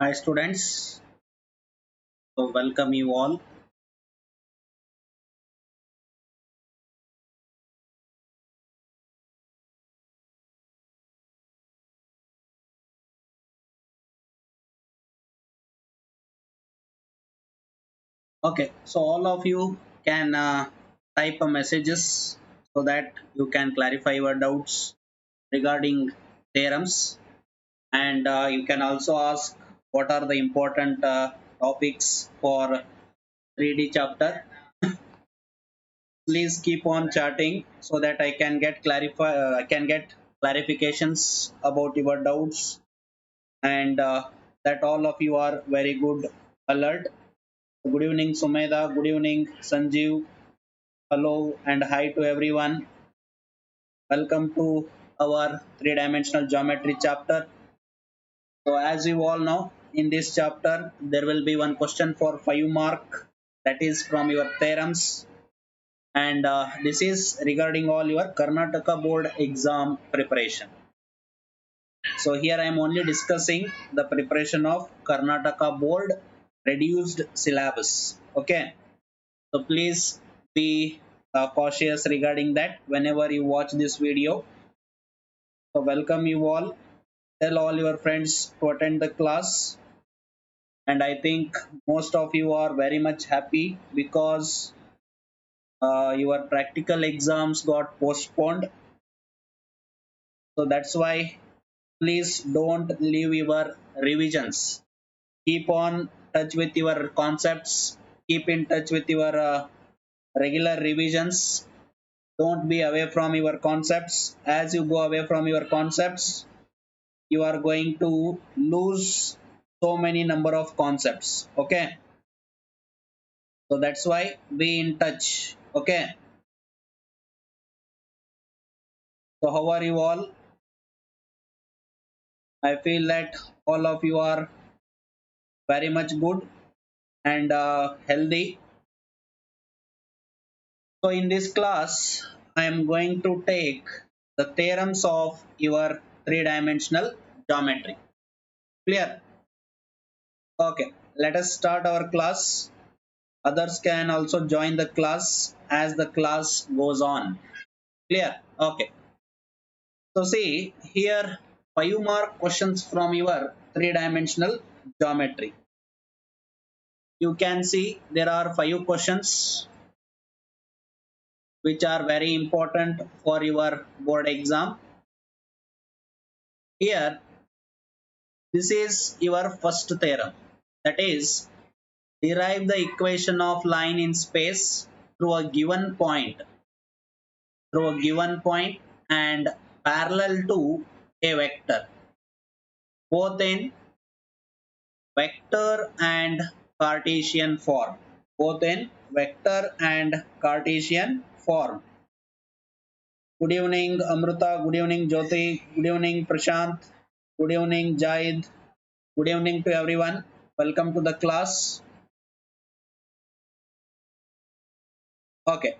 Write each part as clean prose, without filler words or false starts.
Hi students, so welcome you all. Okay, so all of you can type a messages so that you can clarify your doubts regarding theorems, and you can also ask what are the important topics for 3D chapter. Please keep on chatting so that I can get clarifications about your doubts, and that all of you are very good alert. Good evening, Sumeda. Good evening, Sanjeev. Hello and hi to everyone. Welcome to our three-dimensional geometry chapter. So, as you all know, in this chapter, there will be one question for 5 mark, that is from your theorems, and this is regarding all your Karnataka board exam preparation. So, here I am only discussing the preparation of Karnataka board reduced syllabus. Okay. So please be cautious regarding that whenever you watch this video. So welcome you all. Tell all your friends to attend the class. And I think most of you are very much happy because your practical exams got postponed. So that's why please don't leave your revisions. Keep on touch with your concepts. Keep in touch with your regular revisions. Don't be away from your concepts. As you go away from your concepts, you are going to lose so many number of concepts. Okay, so that's why be in touch. Okay, so how are you all? I feel that all of you are very much good and healthy. So in this class I am going to take the theorems of your three-dimensional geometry. Clear? Okay, let us start our class. Others can also join the class as the class goes on. Clear? Okay. So see here 5 mark questions from your three-dimensional geometry. You can see there are 5 questions which are very important for your board exam. Here, this is your first theorem. That is, derive the equation of line in space through a given point and parallel to a vector, both in vector and Cartesian form. Both in vector and Cartesian form. Good evening, Amruta. Good evening, Jyoti. Good evening, Prashant. Good evening, Jaid. Good evening to everyone. Welcome to the class. Okay.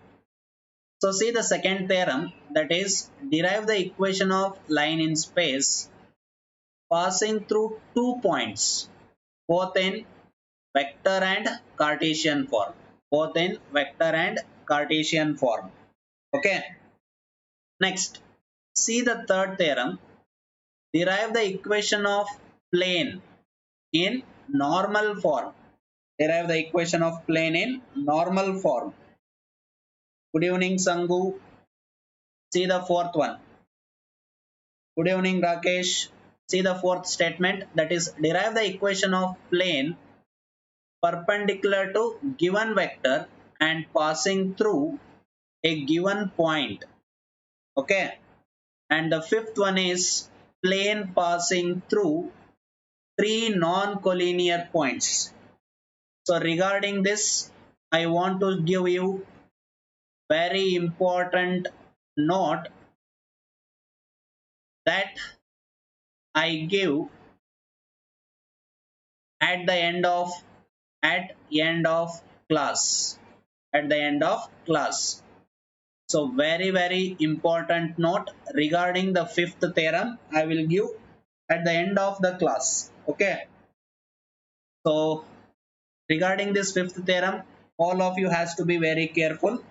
So see the second theorem, that is derive the equation of line in space passing through 2 points, both in vector and Cartesian form. Both in vector and Cartesian form. Okay. Next, see the third theorem. Derive the equation of plane in normal form. Derive the equation of plane in normal form. Good evening, Sangu. See the fourth one. Good evening, Rakesh. See the fourth statement, that is derive the equation of plane perpendicular to given vector and passing through a given point. Okay. And the fifth one is plane passing through 3 non-collinear points. So regarding this, I want to give you very important note that I give at the end of at end of class. At the end of class. So very important note regarding the fifth theorem I will give at the end of the class. Okay. So regarding this fifth theorem, all of you has to be very careful,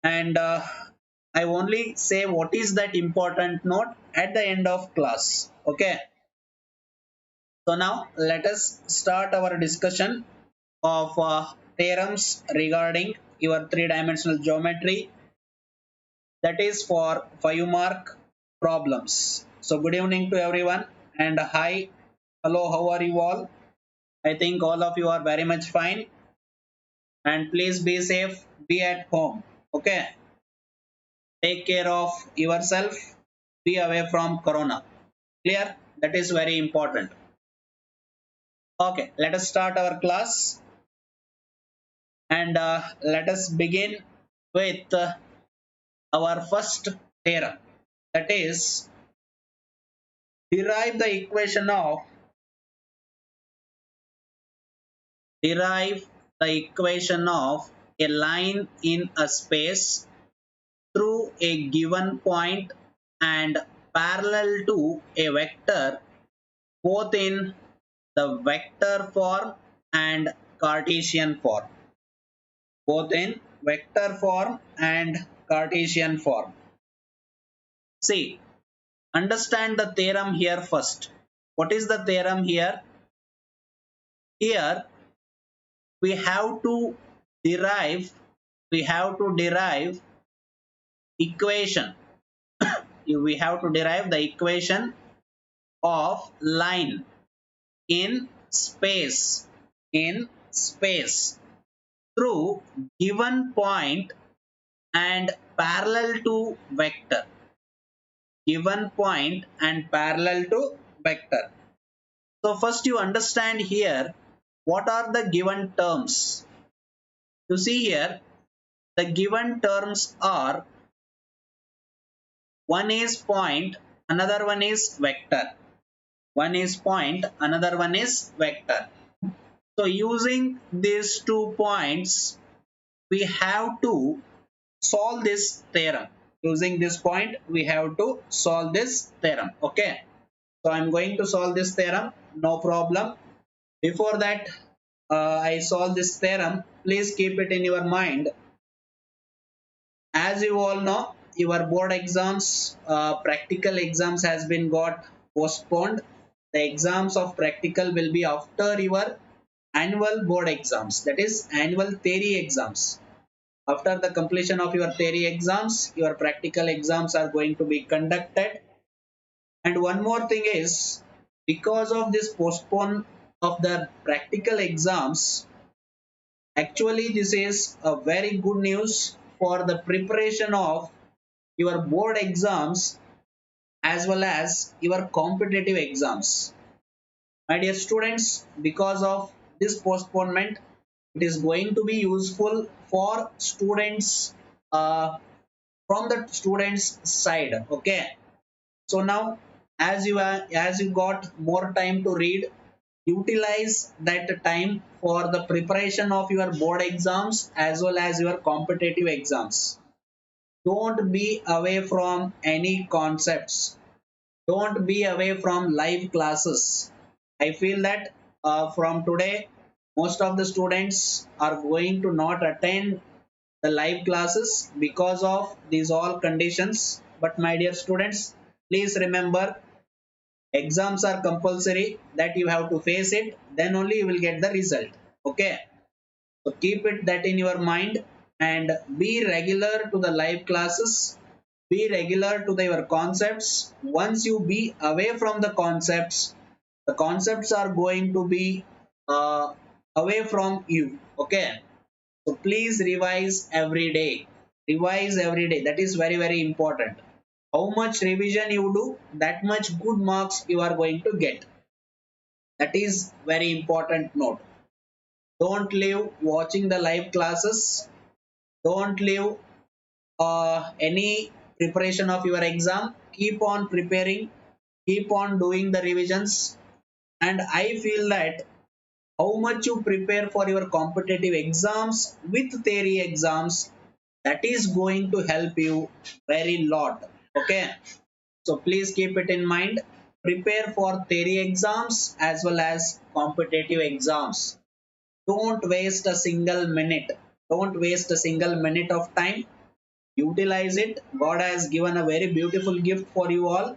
and I only say what is that important note at the end of class. Okay. So now let us start our discussion of theorems regarding your three-dimensional geometry, that is for 5 mark problems. So good evening to everyone, and hi, hello, how are you all? I think all of you are very much fine, and please be safe, be at home. Okay, take care of yourself, be away from corona. Clear? That is very important. Okay, let us start our class, and let us begin with our first theorem, that is derive the equation of derive the equation of a line in a space through a given point and parallel to a vector, both in the vector form and Cartesian form. Both in vector form and Cartesian form. See, understand the theorem here first. What is the theorem here? Here we have to derive equation. We have to derive the equation of line in space through given point and parallel to vector. Given point and parallel to vector. So first you understand here what are the given terms. You see here the given terms are, one is point, another one is vector. One is point, another one is vector. So using these 2 points, we have to solve this theorem. Using this point, we have to solve this theorem. Okay. So I'm going to solve this theorem. No problem. Before that, I solve this theorem. Please keep it in your mind. As you all know, your board exams, practical exams has been got postponed. The exams of practical will be after your annual board exams, that is annual theory exams. After the completion of your theory exams, your practical exams are going to be conducted. And one more thing is, because of this postpone of the practical exams, actually this is a very good news for the preparation of your board exams as well as your competitive exams. My dear students, because of this postponement, it is going to be useful for students, from the students side. Okay, so now as you got more time to read, utilize that time for the preparation of your board exams as well as your competitive exams. Don't be away from any concepts. Don't be away from live classes. I feel that from today, most of the students are going to not attend the live classes because of these all conditions. But my dear students, please remember, exams are compulsory, that you have to face it, then only you will get the result. Okay. So keep it that in your mind and be regular to the live classes. Be regular to your concepts. Once you be away from the concepts are going to be away from you. Okay. So please revise every day. Revise every day. That is very, very important. How much revision you do, that much good marks you are going to get. That is very important note. Don't leave watching the live classes. Don't leave any preparation of your exam. Keep on preparing. Keep on doing the revisions. And I feel that how much you prepare for your competitive exams with theory exams, that is going to help you very lot. Okay, so please keep it in mind. prepare for theory exams as well as competitive exams. Don't waste a single minute. Don't waste a single minute of time. Utilize it. God has given a very beautiful gift for you all,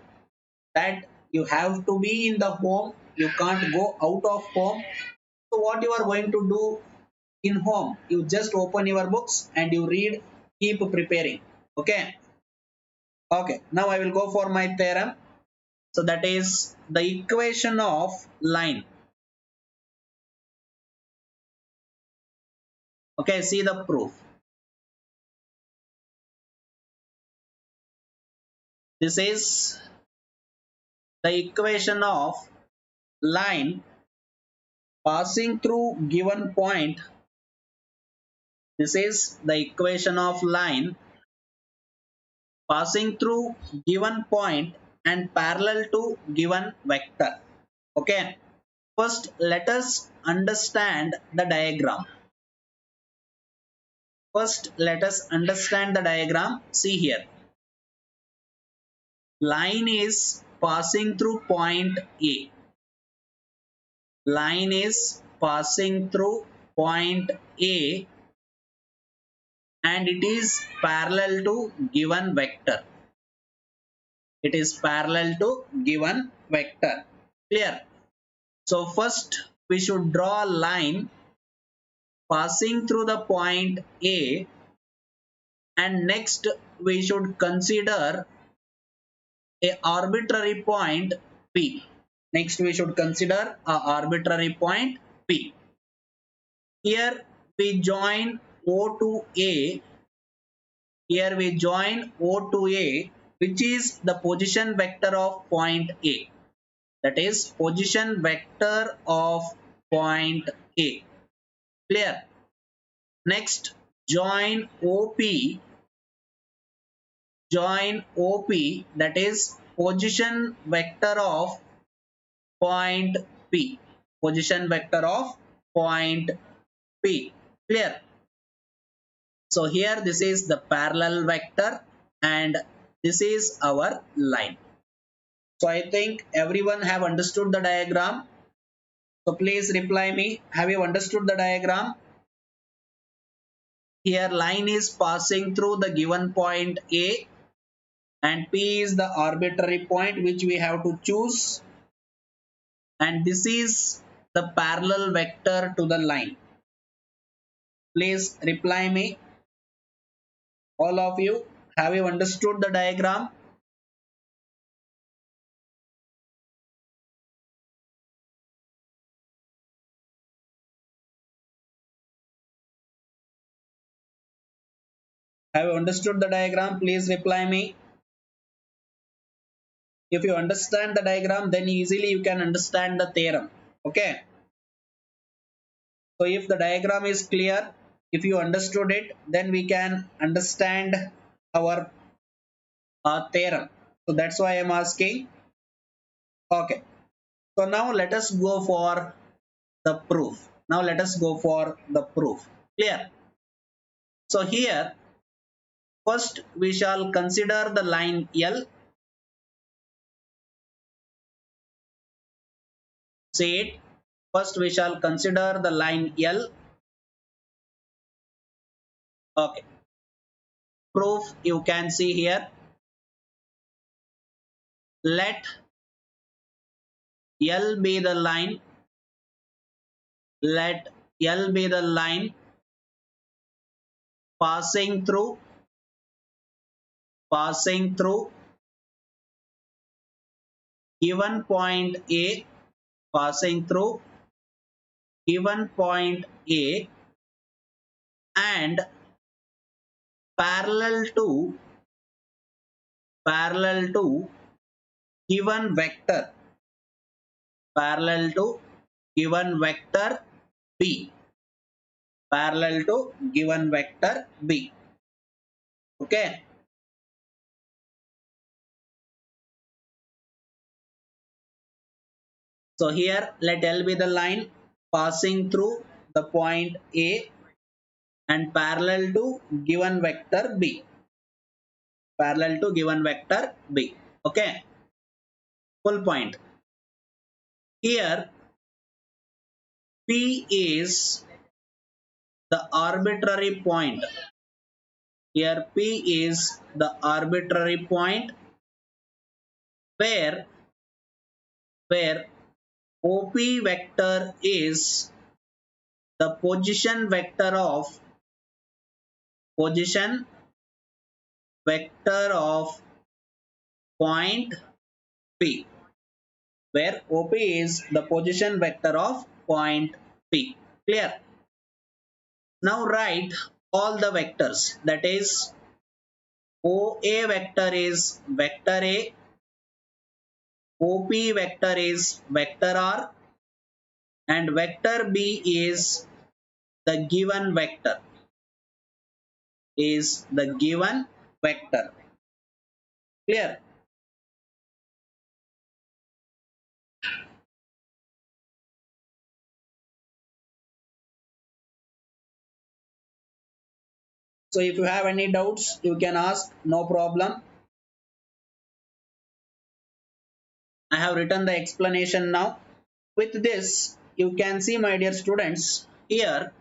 that you have to be in the home. You can't go out of home. So what you are going to do in home? You just open your books and you read. Keep preparing. Okay. Okay. Now I will go for my theorem. So that is the equation of line. Okay. See the proof. This is the equation of line passing through given point. This is the equation of line passing through given point and parallel to given vector. Okay. First, let us understand the diagram. First, let us understand the diagram. See here. Line is passing through point A. Line is passing through point A and it is parallel to given vector. It is parallel to given vector. Clear? So first we should draw a line passing through the point A, and next we should consider a arbitrary point P. Next we should consider a arbitrary point P. Here we join O to A. Here we join O to A, which is the position vector of point A. That is position vector of point A. Clear? Next, join OP. Join OP, that is position vector of point P. Position vector of point P. Clear? So here this is the parallel vector and this is our line. So I think everyone have understood the diagram. So please reply me. Have you understood the diagram? Here line is passing through the given point A and P is the arbitrary point which we have to choose, and this is the parallel vector to the line. Please reply me, all of you. Have you understood the diagram? Have you understood the diagram? Please reply me. If you understand the diagram, then easily you can understand the theorem. Okay. So if the diagram is clear, if you understood it, then we can understand our theorem. So that's why I am asking. Okay. So now let us go for the proof. Now let us go for the proof. Clear? So here, first we shall consider the line L. Say it. First we shall consider the line L. Okay. Proof you can see here. Let L be the line. Let L be the line passing through given point A, passing through given point A and parallel to given vector, parallel to given vector B, parallel to given vector B. Okay. So here let L be the line passing through the point A and parallel to given vector B, parallel to given vector B. Okay. full point. Here P is the arbitrary point. Here P is the arbitrary point where OP vector is the position vector of point P, where OP is the position vector of point P. Clear? Now write all the vectors. That is, OA vector is vector A, OP vector is vector R, and vector B is the given vector. Clear? So if you have any doubts, you can ask, no problem. I have written the explanation now. With this, you can see, my dear students, here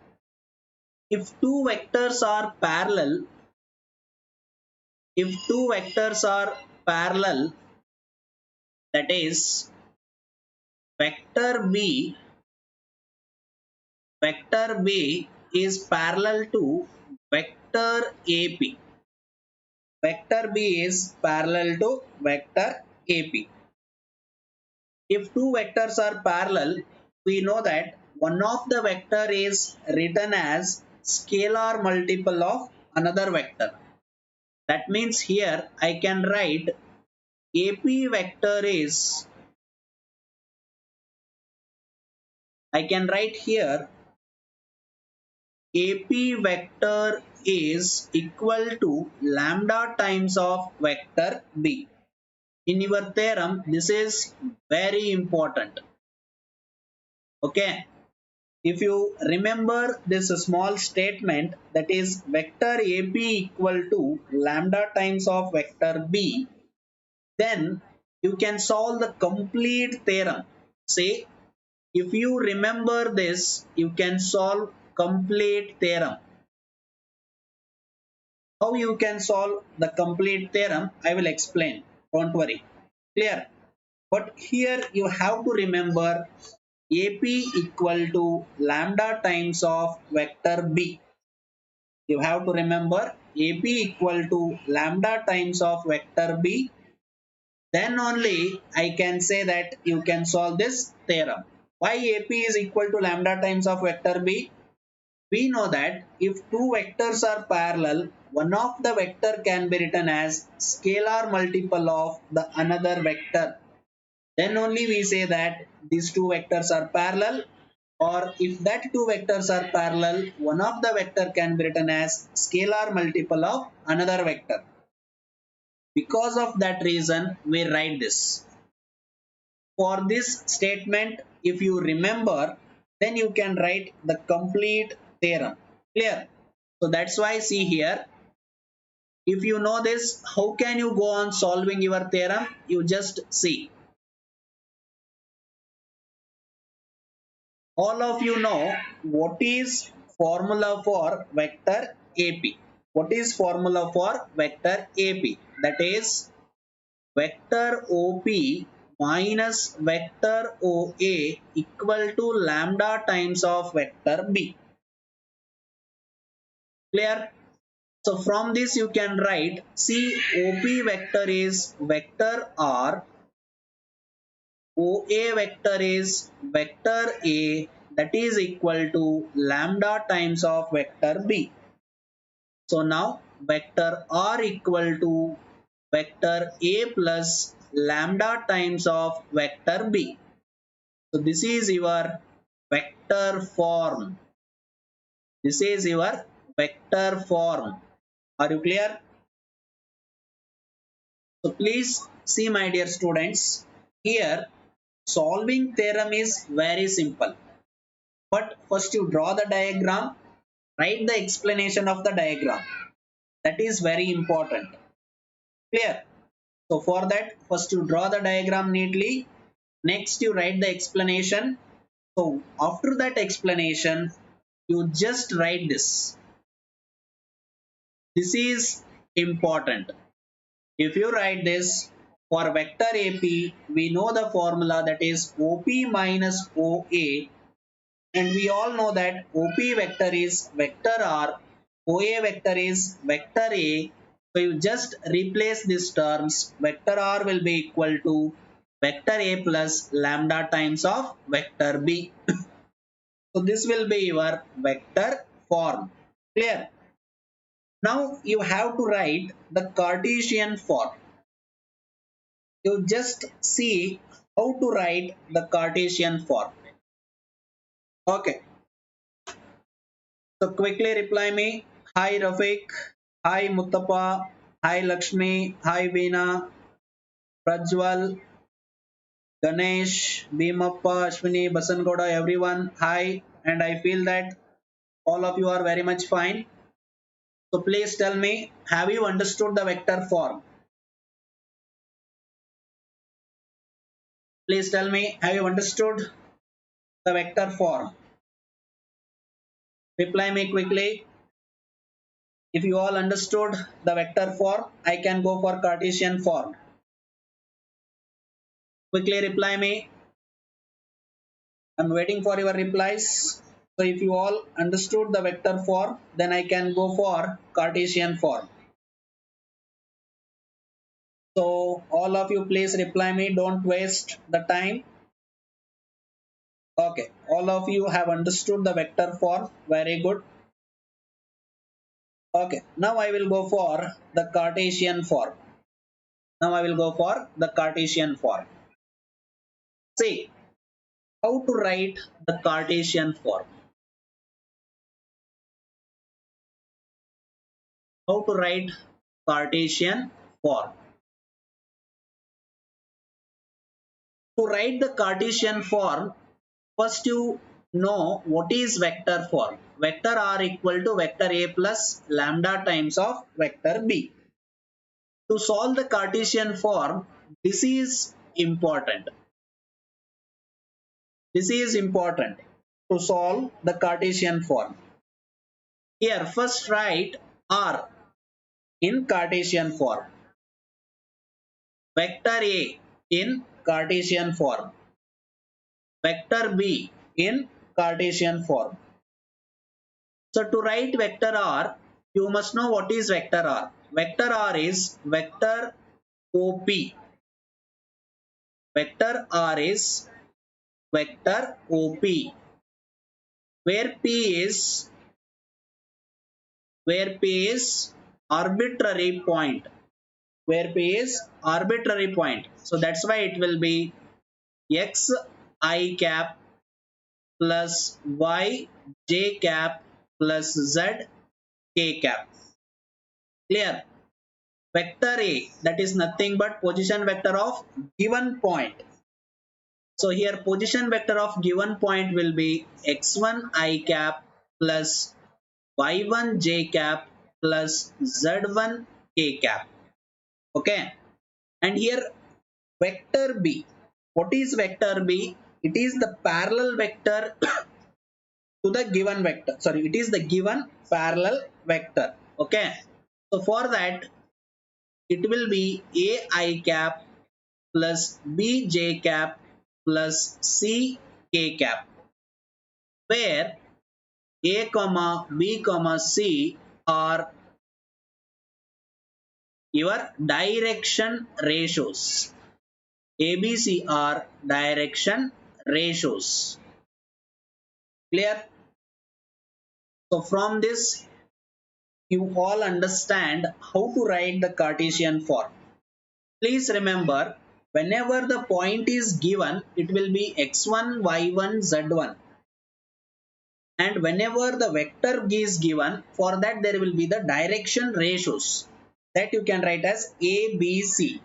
if two vectors are parallel, that is vector B is parallel to vector AP. Vector B is parallel to vector AP. If two vectors are parallel, we know that one of the vector is written as scalar multiple of another vector. That means here I can write AP vector is, I can write here AP vector is equal to lambda times of vector B. In your theorem, this is very important. Okay. If you remember this small statement, that is vector AP equal to lambda times of vector B, then you can solve the complete theorem. Say, if you remember this, you can solve complete theorem. How you can solve the complete theorem, I will explain. Don't worry. Clear? But here you have to remember AP equal to lambda times of vector B. You have to remember AP equal to lambda times of vector B. Then only I can say that you can solve this theorem. Why AP is equal to lambda times of vector B? We know that if two vectors are parallel, one of the vector can be written as scalar multiple of the another vector. Then only we say that these two vectors are parallel, or if that two vectors are parallel, one of the vector can be written as scalar multiple of another vector. Because of that reason, we write this. For this statement, if you remember, then you can write the complete theorem. Clear? So that's why, see here, if you know this, how can you go on solving your theorem? You just see. All of you know what is formula for vector AP. What is formula for vector AP? That is vector OP minus vector OA equal to lambda times of vector B. Clear? So from this you can write, see, OP vector is vector R, OA vector is vector A, that is equal to lambda times of vector B. So now vector R equal to vector A plus lambda times of vector B. So this is your vector form. This is your vector form. Are you clear? So please see, my dear students, here solving theorem is very simple. But first you draw the diagram, write the explanation of the diagram. That is very important. Clear? So for that, first you draw the diagram neatly. Next you write the explanation. So after that explanation, you just write this. This is important. If you write this for vector AP, we know the formula, that is OP minus OA, and we all know that OP vector is vector R, OA vector is vector A. So you just replace these terms. Vector R will be equal to vector A plus lambda times of vector B. So this will be your vector form. Clear? Now you have to write the Cartesian form. You just see how to write the Cartesian form. Okay. So quickly reply me. Hi Rafiq. Hi Muttappa. Hi Lakshmi. Hi Veena. Prajwal. Ganesh. Bhimappa. Ashwini. Basangoda. Everyone. Hi. And I feel that all of you are very much fine. So please tell me, have you understood the vector form? Please tell me, have you understood the vector form? Reply me quickly. If you all understood the vector form, I can go for Cartesian form. Quickly reply me. I'm waiting for your replies. So if you all understood the vector form, then I can go for Cartesian form. So all of you please reply me. Don't waste the time. Okay. All of you have understood the vector form. Very good. Okay. Now I will go for the Cartesian form. Now I will go for the Cartesian form. See how to write the Cartesian form. How to write Cartesian form. To write the Cartesian form, first you know what is vector form. Vector R equal to vector A plus lambda times of vector B. To solve the Cartesian form, this is important. This is important to solve the Cartesian form. Here first write R in Cartesian form. Vector A in Cartesian form. Vector B in Cartesian form. So to write vector R, you must know what is vector R. Vector R is vector OP. Vector R is vector OP, where P is arbitrary point. Where P is arbitrary point. So that's why it will be X I cap plus Y j cap plus Z k cap. Clear? Vector A, that is nothing but position vector of given point. So here position vector of given point will be x1 I cap plus y1 j cap plus z1 k cap. Okay. And here vector B. What is vector B? It is the parallel vector to the given vector. Sorry, it is the given parallel vector. Okay. So for that, it will be a I cap plus b j cap plus c k cap, where a comma b comma c are your direction ratios. A B C are direction ratios. Clear? So from this you all understand how to write the Cartesian form. Please remember, whenever the point is given, it will be x1, y1, z1. And whenever the vector is given, for that there will be the direction ratios that you can write as A, B, C.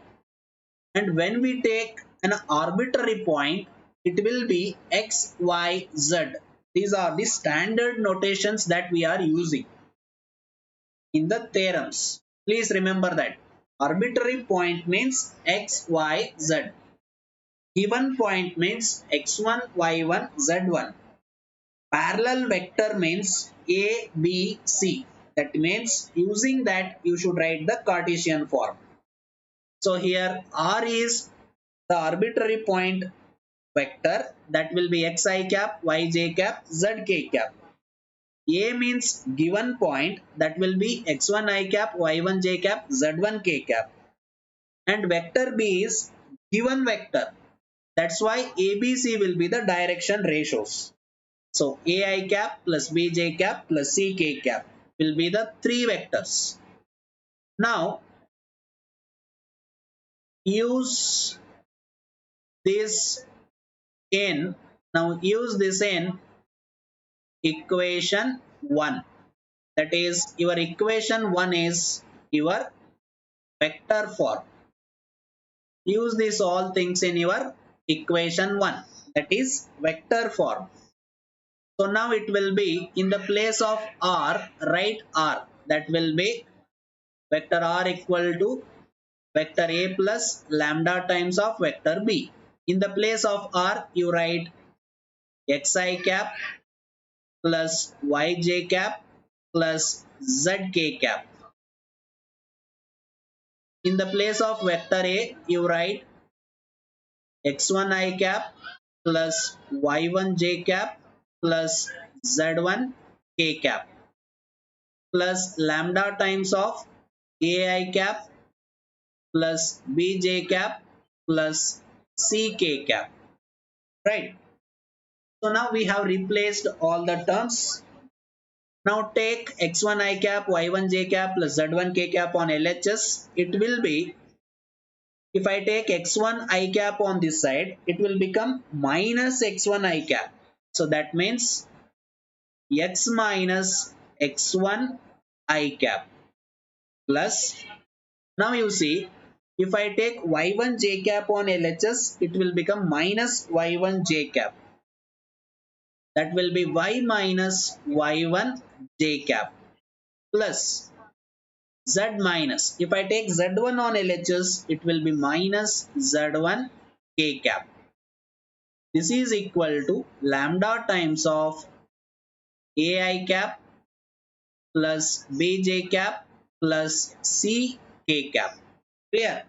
And when we take an arbitrary point, it will be X, Y, Z. These are the standard notations that we are using in the theorems. Please remember that. Arbitrary point means x, y, z. Given point means x1, y1, z1. Parallel vector means a, b, c. That means using that you should write the Cartesian form. So here R is the arbitrary point vector, that will be xi cap, yj cap, zk cap. A means given point, that will be x1 I cap, y1 j cap, z1 k cap. And vector B is given vector. That's why ABC will be the direction ratios. So AI cap plus BJ cap plus CK cap will be the three vectors. Now use this in, equation 1. That is, your equation 1 is your vector form. Use these all things in your equation 1, that is vector form. So now it will be in the place of R, write R, that will be vector R equal to vector A plus lambda times of vector B. In the place of R you write xi cap plus yj cap plus zk cap. In the place of vector A you write x1 I cap plus y1 j cap plus z1 k cap plus lambda times of ai cap plus bj cap plus ck cap. Right. So now we have replaced all the terms. Now take x1 I cap, y1 j cap plus z1 k cap on LHS. It will be, if I take x1 I cap on this side, it will become minus x1 I cap. So that means x minus x1 I cap plus, now you see, if I take y1 j cap on LHS, it will become minus y1 j cap. That will be y minus y1 j cap plus z minus, if I take z1 on LHS, it will be minus z1 k cap. This is equal to lambda times of ai cap plus bj cap plus ck cap. Clear?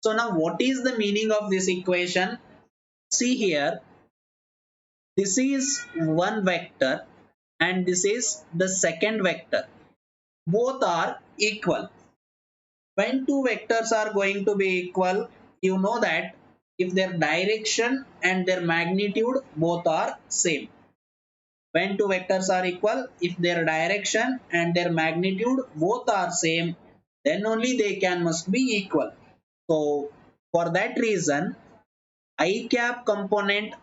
So now what is the meaning of this equation? See here, this is one vector and this is the second vector. Both are equal. When two vectors are going to be equal, you know that if their direction and their magnitude both are same. When two vectors are equal, if their direction and their magnitude both are same, then only they can must be equal. So for that reason, I cap component,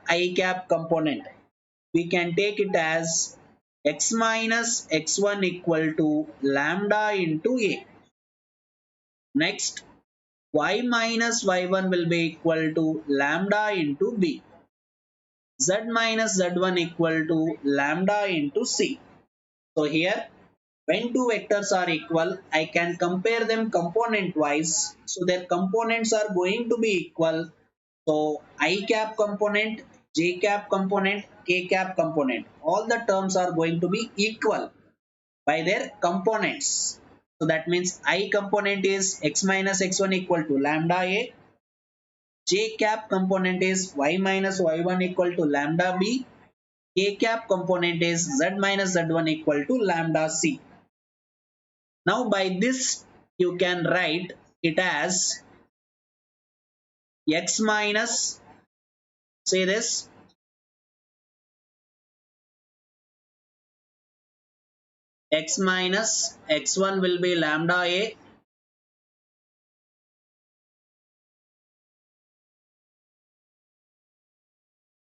we can take it as x minus x1 equal to lambda into A. Next, y minus y1 will be equal to lambda into B. Z minus z1 equal to lambda into C. So here, when two vectors are equal, I can compare them component wise. So their components are going to be equal. So I cap component, j cap component, k cap component, all the terms are going to be equal by their components. So that means I component is x minus x1 equal to lambda A. J cap component is y minus y1 equal to lambda B. K cap component is z minus z1 equal to lambda C. Now by this you can write it as x minus, say this, x minus x1 will be lambda A,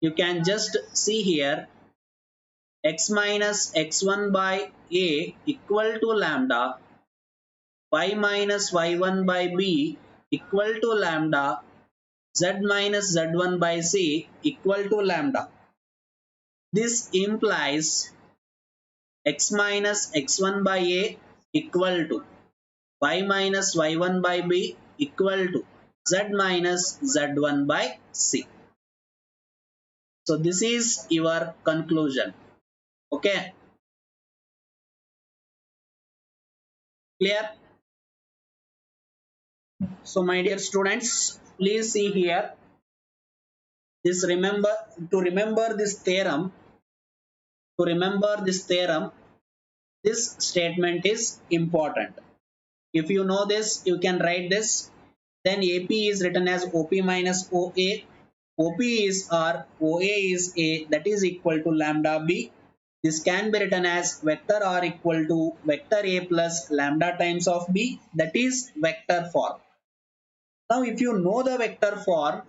you can just see here x minus x1 by A equal to lambda, y minus y1 by B equal to lambda, z minus z1 by C equal to lambda. This implies x minus x1 by A equal to y minus y1 by b equal to z minus z1 by c. So this is your conclusion. Okay, clear? So my dear students, please see here. This remember to remember this theorem. To remember this theorem, this statement is important. If you know this, you can write this. Then AP is written as OP minus OA. OP is R, OA is A, that is equal to lambda B. This can be written as vector R equal to vector A plus lambda times of B, that is vector form. Now if you know the vector form,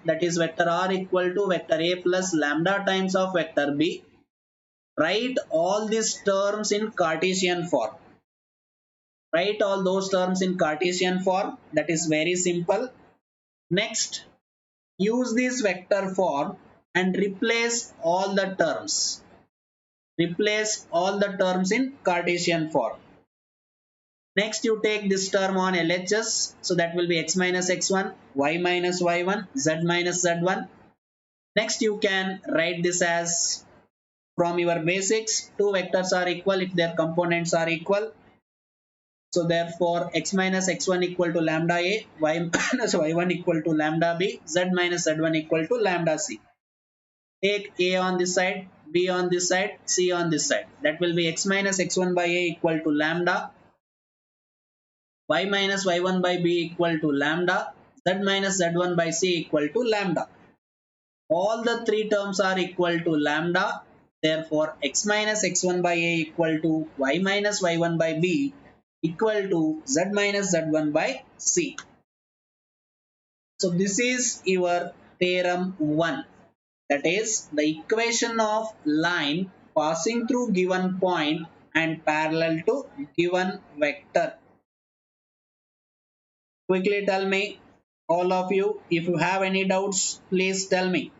that is vector R equal to vector A plus lambda times of vector B, write all these terms in Cartesian form. Write all those terms in Cartesian form. That is very simple. Next, use this vector form and replace all the terms. Replace all the terms in Cartesian form. Next, you take this term on LHS. So that will be x minus x1, y minus y1, z minus z1. Next, you can write this as from your basics. Two vectors are equal if their components are equal. So therefore, x minus x1 equal to lambda a, y minus y1 equal to lambda b, z minus z1 equal to lambda c. Take a on this side, b on this side, c on this side. That will be x minus x1 by a equal to lambda, y minus y1 by b equal to lambda, z minus z1 by c equal to lambda. All the three terms are equal to lambda. Therefore, x minus x1 by a equal to y minus y1 by b equal to z minus z1 by c. So this is your theorem 1. That is the equation of line passing through given point and parallel to given vector. Quickly tell me, all of you, if you have any doubts, please tell me.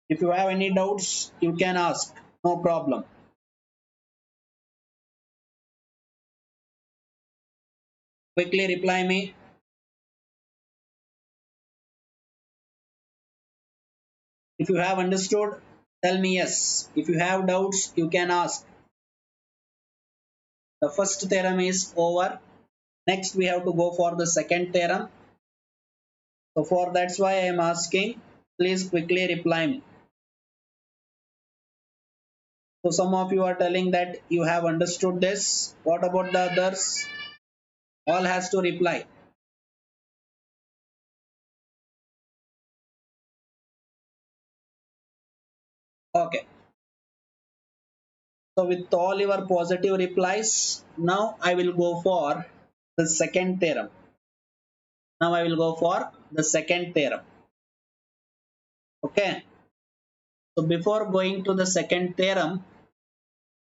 If you have any doubts, you can ask, no problem. Quickly reply me. If you have understood, tell me yes. If you have doubts, you can ask. The first theorem is over. Next, we have to go for the second theorem. So for that's why I am asking. Please quickly reply me. So some of you are telling that you have understood this. What about the others? All has to reply. Okay. So with all your positive replies, now I will go for the second theorem. Now I will go for the second theorem. Okay. So before going to the second theorem,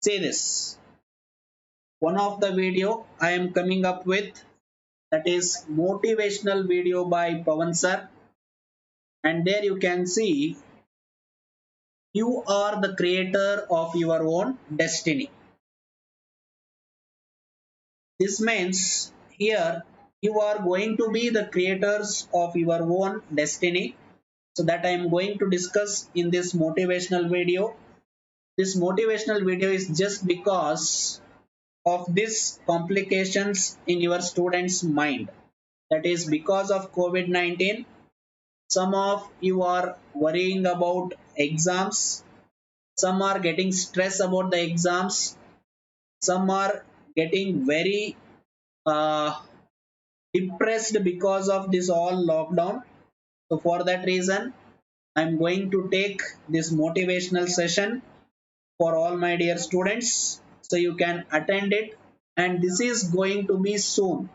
see this. One of the video I am coming up with, that is motivational video by Pawan sir, and there you can see you are the creator of your own destiny. This means here you are going to be the creators of your own destiny. So that I am going to discuss in this motivational video. This motivational video is just because of these complications in your students' mind. That is because of COVID-19. Some of you are worrying about exams. Some are getting stressed about the exams. Some are getting very uh, depressed because of this all lockdown. So for that reason, I'm going to take this motivational session for all my dear students, so you can attend it, and this is going to be soon.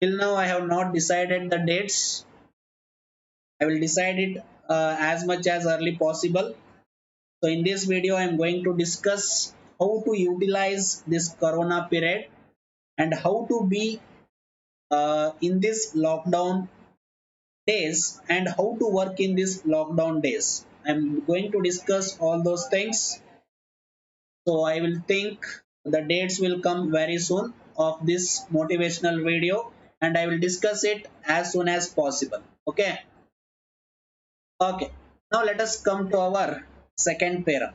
Till now I have not decided the dates. I will decide it as much as early possible. So in this video I am going to discuss how to utilize this corona period and how to be in this lockdown days and how to work in this lockdown days. I'm going to discuss all those things. So I will think the dates will come very soon of this motivational video, and I will discuss it as soon as possible. Okay. Okay. Now let us come to our second theorem.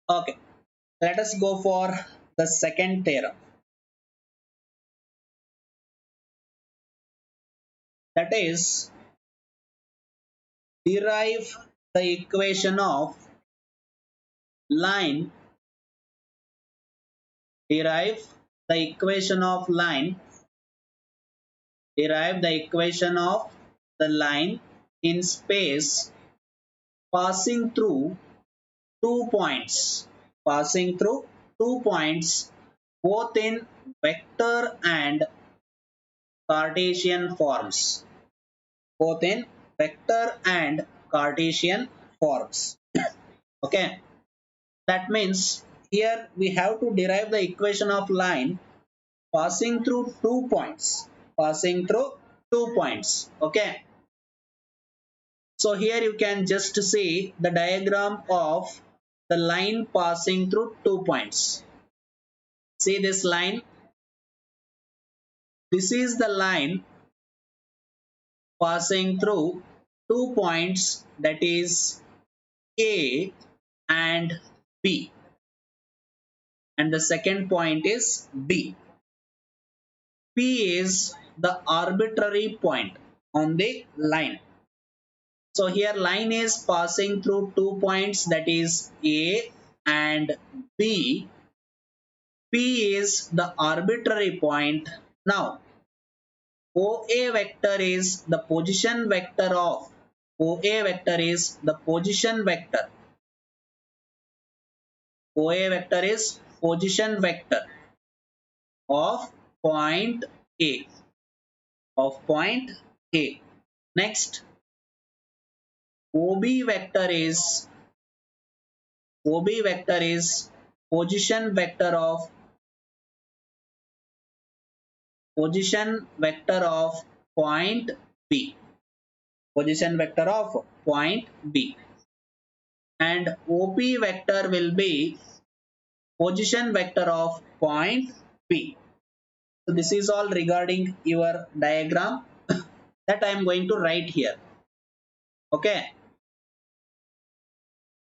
Okay. Let us go for the second theorem. That is, derive the equation of line, derive the equation of line, derive the equation of the line in space passing through 2 points, passing through 2 points, both in vector and Cartesian forms, both in vector and Cartesian forms. Okay, that means here we have to derive the equation of line passing through 2 points, passing through 2 points. Okay, so here you can just see the diagram of the line passing through 2 points. See this line, this is the line passing through 2 points, that is A and B, and the second point is B. P is the arbitrary point on the line. So here line is passing through 2 points, that is A and B. P is the arbitrary point. Now OA vector is the position vector of, OA vector is the position vector, OA vector is position vector of point A, of point A. Next, OB vector is, OB vector is position vector of, position vector of point B, position vector of point B, and OP vector will be position vector of point P. So this is all regarding your diagram that I am going to write here. Okay.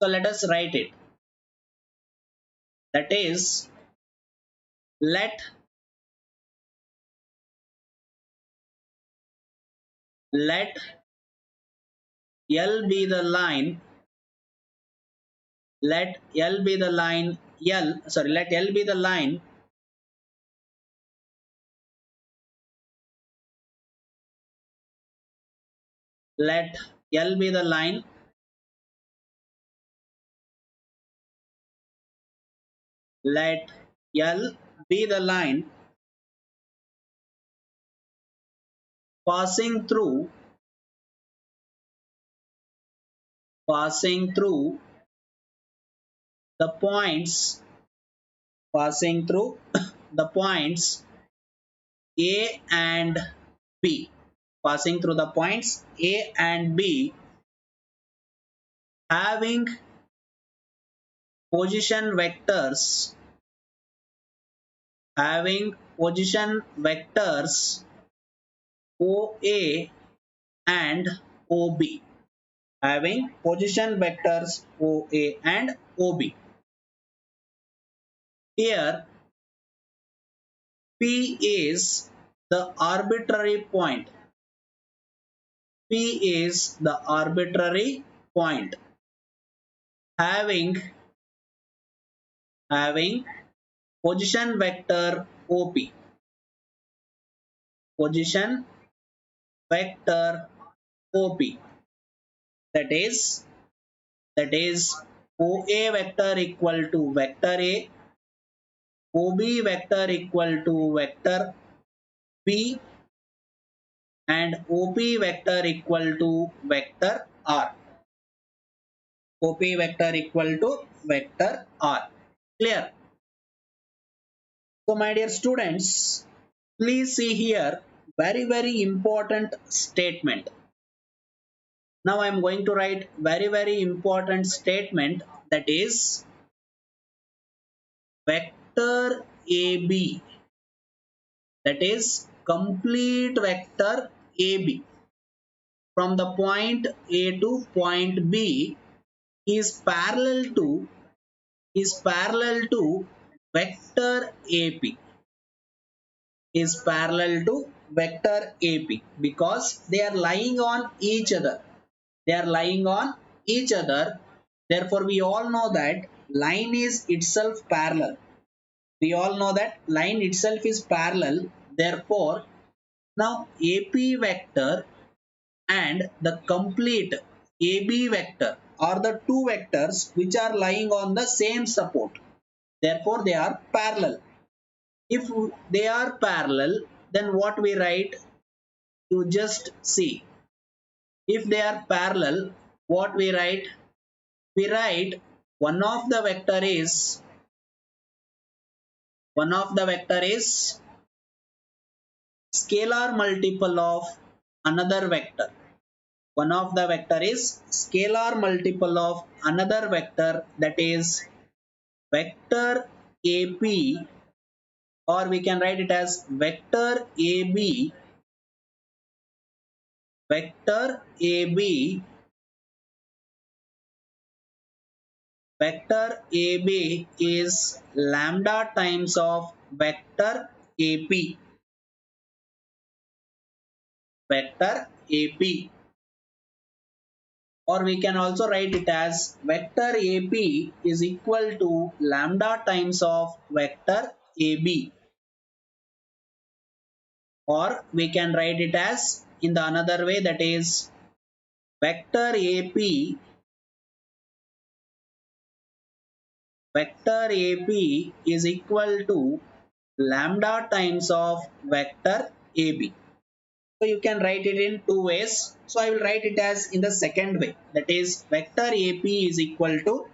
So let us write it. That is, let L be the line, let L be the line, let L be the line let L be the line let L be the line passing through, passing through the points, passing through the points A and B, passing through the points A and B, having position vectors, having position vectors OA and OB, having position vectors OA and OB. Here P is the arbitrary point, P is the arbitrary point having position vector OP, position vector OP, that is OA vector equal to vector A, OB vector equal to vector B, and OP vector equal to vector R, OP vector equal to vector R. Clear? So my dear students, please see here very important statement. Now I am going to write very important statement, that is vector AB, that is complete vector AB from the point A to point B is parallel to vector AP, is parallel to vector AP because they are lying on each other. They are lying on each other. Therefore, we all know that line is itself parallel. We all know that line itself is parallel. Therefore, now AP vector and the complete AB vector are the two vectors which are lying on the same support. Therefore, they are parallel. If they are parallel, then what we write? You just see. If they are parallel, what we write? We write one of the vector is scalar multiple of another vector. One of the vector is scalar multiple of another vector, that is vector AP, or we can write it as vector AB. Vector AB, vector AB is lambda times of vector AP. Vector AP, or we can also write it as vector AP is equal to lambda times of vector AB, or we can write it as in the another way, that is vector AP is equal to lambda times of vector AB. So you can write it in two ways. So I will write it as in the second way, that is vector AP is equal to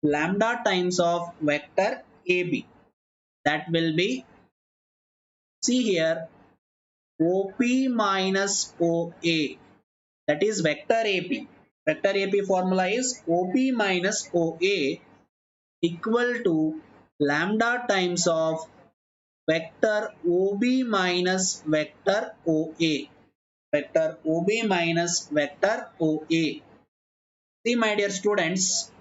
lambda times of vector AB. That will be, see here, OP minus OA, that is vector AP. Vector AP formula is OP minus OA equal to lambda times of vector OB minus vector OA. Vector OB minus vector OA. See my dear students,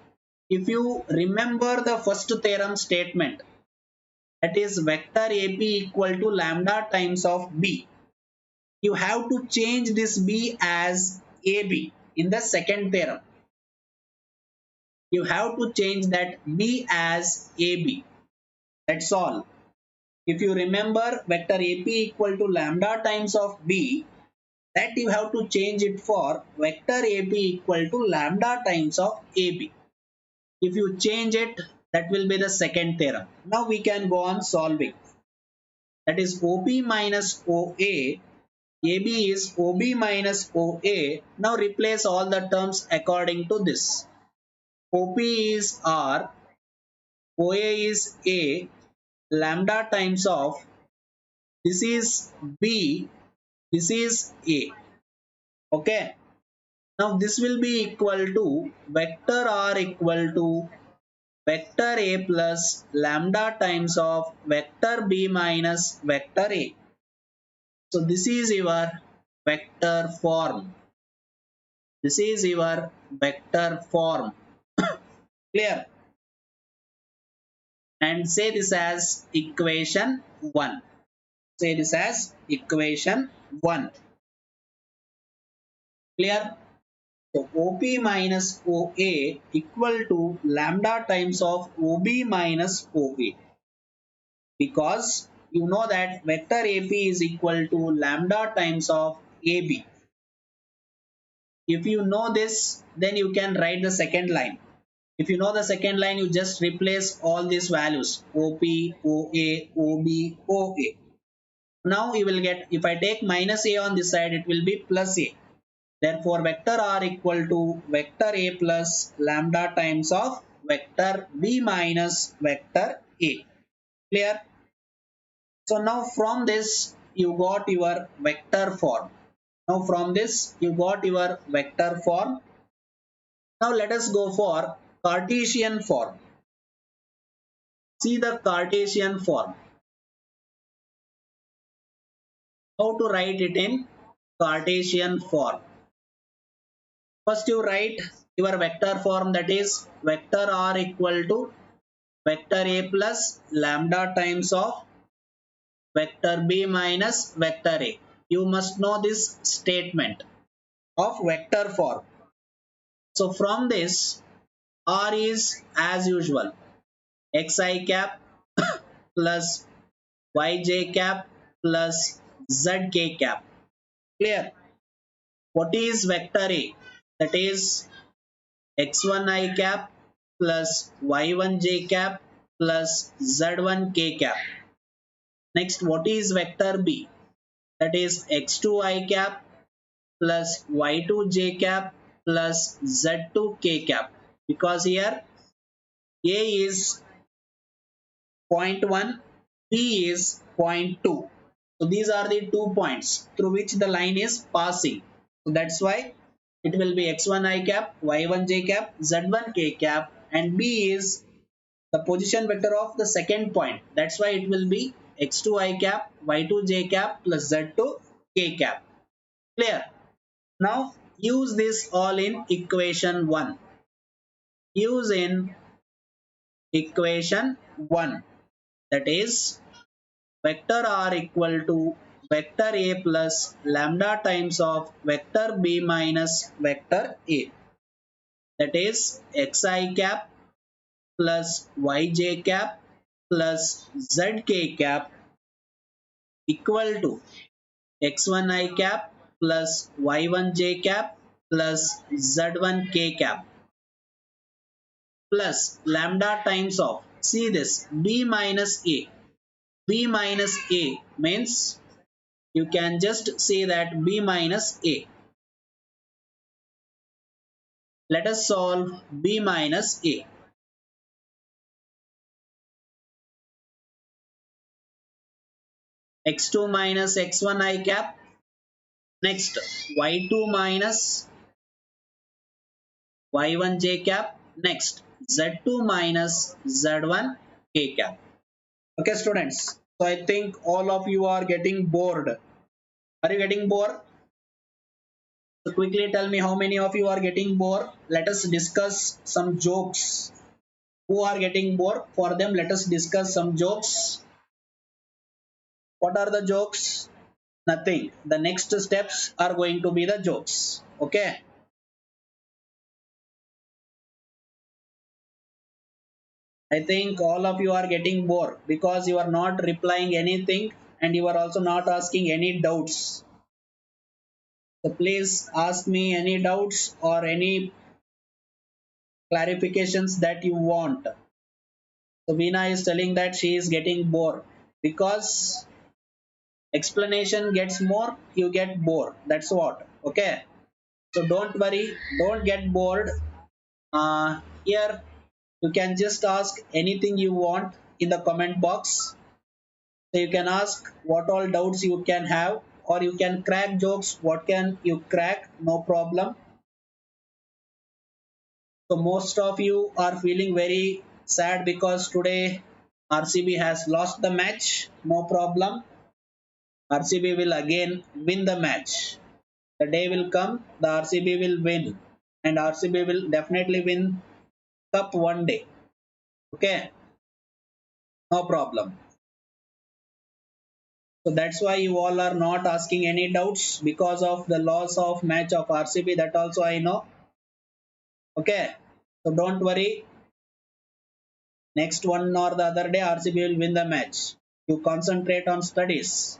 if you remember the first theorem statement, that is vector AP equal to lambda times of B, you have to change this B as AB in the second theorem. You have to change that B as AB. That's all. If you remember vector AP equal to lambda times of B, that you have to change it for vector AP equal to lambda times of AB. If you change it, that will be the second theorem. Now we can go on solving. That is OP minus OA. AB is OB minus OA. Now replace all the terms according to this. OP is R, OA is A, lambda times of, this is B, this is A. Okay. Now this will be equal to vector R equal to vector A plus lambda times of vector B minus vector A. So this is your vector form. This is your vector form. Clear? And say this as equation 1. Say this as equation 1. Clear? So OP minus OA equal to lambda times of OB minus OA. Because you know that vector AP is equal to lambda times of AB. If you know this, then you can write the second line. If you know the second line, you just replace all these values OP, OA, OB, OA. Now you will get, if I take minus A on this side, it will be plus A. Therefore, vector R equal to vector A plus lambda times of vector B minus vector A. Clear? So now from this, you got your vector form. Now from this you got your vector form. Now let us go for Cartesian form. See the Cartesian form. How to write it in Cartesian form? First you write your vector form, that is vector r equal to vector a plus lambda times of vector b minus vector a. You must know this statement of vector form. So from this r is as usual xi cap plus yj cap plus zk cap. Clear? What is vector a? That is x1 I cap plus y1 j cap plus z1 k cap. Next, what is vector b? That is x2 I cap plus y2 j cap plus z2 k cap. Because here a is 0.1, b is zero point 0.2. So these are the 2 points through which the line is passing. So that's why it will be x1 I cap, y1 j cap, z1 k cap, and b is the position vector of the second point. That's why it will be x2 I cap, y2 j cap plus z2 k cap. Clear? Now use this all in equation 1. Use in equation 1, that is vector r equal to vector a plus lambda times of vector b minus vector a, that is xi cap plus yj cap plus zk cap equal to x1 I cap plus y1 j cap plus z1 k cap plus lambda times of, see this, b minus a. B minus a means you can just say that b minus a. Let us solve b minus a. x2 minus x1 I cap. Next y2 minus y1 j cap. Next z2 minus z1 k cap. Okay students, so I think all of you are getting bored. Are you getting bored? So quickly tell me how many of you are getting bored. Let us discuss some jokes. Who are getting bored? For them, let us discuss some jokes. What are the jokes? Nothing. The next steps are going to be the jokes. Okay. I think all of you are getting bored because you are not replying anything and you are also not asking any doubts. So please ask me any doubts or any clarifications that you want. So Veena is telling that she is getting bored because explanation gets more, you get bored. That's what. Okay. So don't worry, don't get bored. Here you can just ask anything you want in the comment box. So you can ask what all doubts you can have, or you can crack jokes. What can you crack? No problem. So most of you are feeling very sad because today RCB has lost the match. No problem. RCB will again win the match. The day will come, the RCB will win, and RCB will definitely win cup one day. Okay, no problem. So that's why you all are not asking any doubts because of the loss of match of RCB. That also I know. Okay, so don't worry. Next one or the other day, RCB will win the match. You concentrate on studies.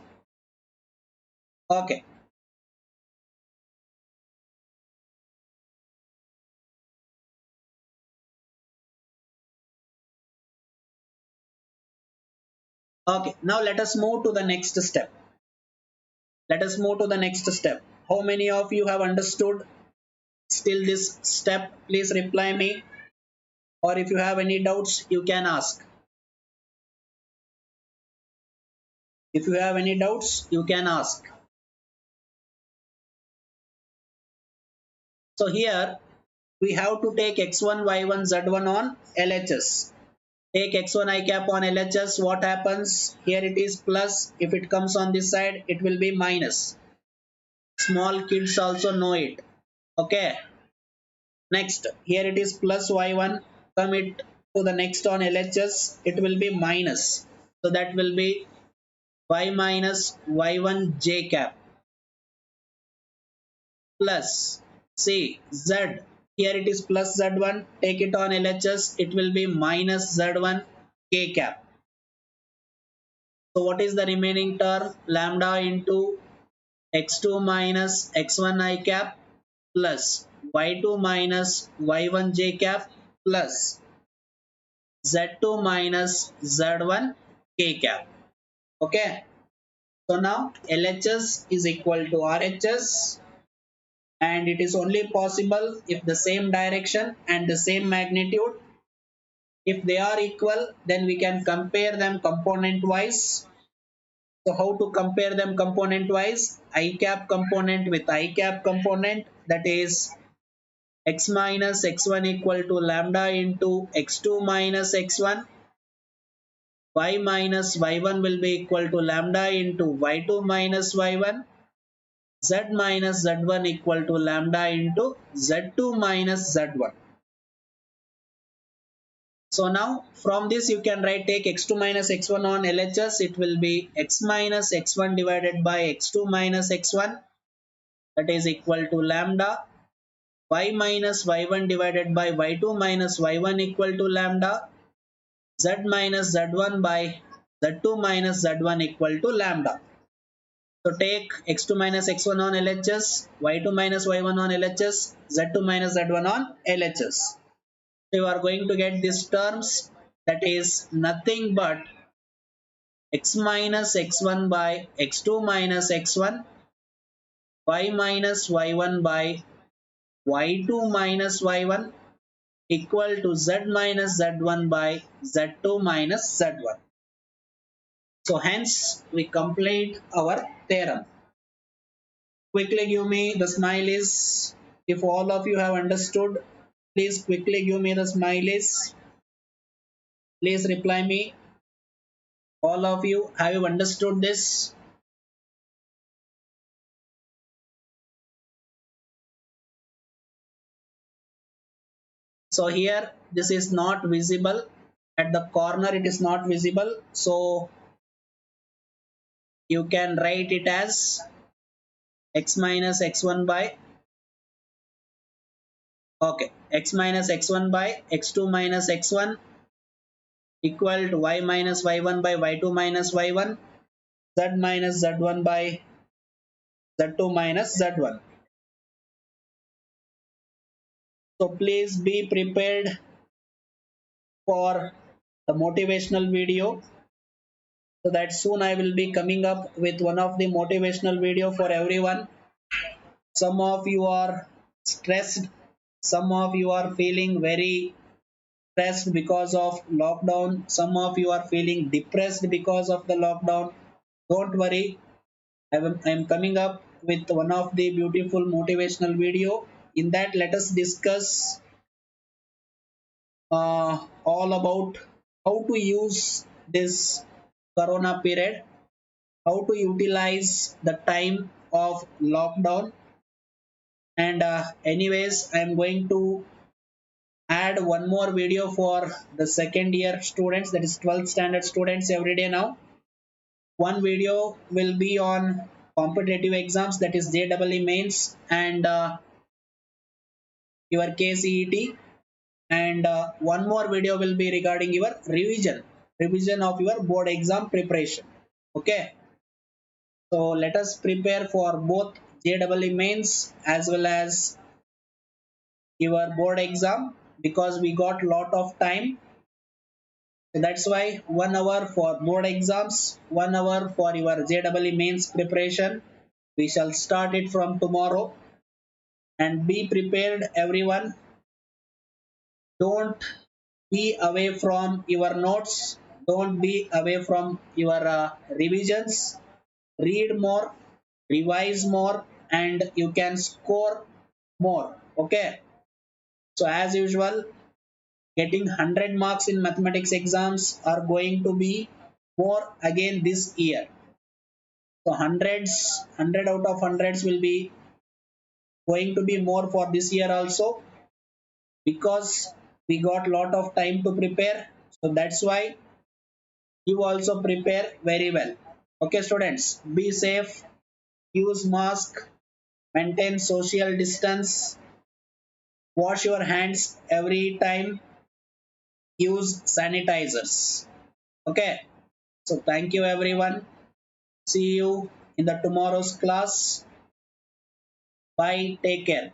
Okay. Okay. Now let us move to the next step. Let us move to the next step. How many of you have understood still this step? Please reply me. Or if you have any doubts, you can ask. If you have any doubts, you can ask. So here we have to take x1, y1, z1 on LHS. Take x1 I cap on LHS. What happens? Here it is plus. If it comes on this side, it will be minus. Small kids also know it. Okay. Next, here it is plus y1. Come it to the next on LHS. It will be minus. So that will be y minus y1 j cap plus C Z. Here it is plus Z1. Take it on LHS. It will be minus Z1 K cap. So what is the remaining term? Lambda into x2 minus x1 I cap plus y2 minus y1 j cap plus z2 minus z1 k cap. Okay. So now LHS is equal to RHS, and it is only possible if the same direction and the same magnitude. If they are equal, then we can compare them component wise. So how to compare them component wise? I cap component with I cap component, that is x minus x1 equal to lambda into x2 minus x1. Y minus y1 will be equal to lambda into y2 minus y1. Z minus z1 equal to lambda into z2 minus z1. So now from this you can write, take x2 minus x1 on LHS. It will be x minus x1 divided by x2 minus x1, that is equal to lambda. Y minus y1 divided by y2 minus y1 equal to lambda. Z minus z1 by z2 minus z1 equal to lambda. So take x2 minus x1 on LHS, y2 minus y1 on LHS, z2 minus z1 on LHS. So you are going to get these terms, that is nothing but x minus x1 by x2 minus x1, y minus y1 by y2 minus y1 equal to z minus z1 by z2 minus z1. So hence we complete our theorem. Quickly give me the smileys. If all of you have understood, please quickly give me the smileys. Please reply me. All of you, have you understood this? So here this is not visible. At the corner it is not visible. So you can write it as x minus x1 by, okay, x minus x1 by x2 minus x1 equal to y minus y1 by y2 minus y1, z minus z1 by z2 minus z1. So please be prepared for the motivational video, so that soon I will be coming up with one of the motivational video for everyone. Some of you are stressed, some of you are feeling very stressed because of lockdown, some of you are feeling depressed because of the lockdown. Don't worry, I am coming up with one of the beautiful motivational video. In that, let us discuss all about how to use this corona period, how to utilize the time of lockdown. And anyways, I am going to add one more video for the second year students, that is 12th standard students, every day now. One video will be on competitive exams, that is JEE mains and your KCET, and one more video will be regarding your revision of your board exam preparation. Okay, so let us prepare for both JEE mains as well as your board exam, because we got lot of time. So that's why 1 hour for board exams, 1 hour for your JEE mains preparation. We shall start it from tomorrow, and be prepared everyone. Don't be away from your notes. Don't be away from your revisions. Read more, revise more, and you can score more. Okay, so as usual, getting 100 marks in mathematics exams are going to be more again this year. So hundreds, 100 out of hundreds will be going to be more for this year also, because we got lot of time to prepare. So that's why you also prepare very well. Okay, students, be safe, use mask, maintain social distance, wash your hands every time, use sanitizers. Okay, so thank you everyone. See you in the tomorrow's class. Bye, take care.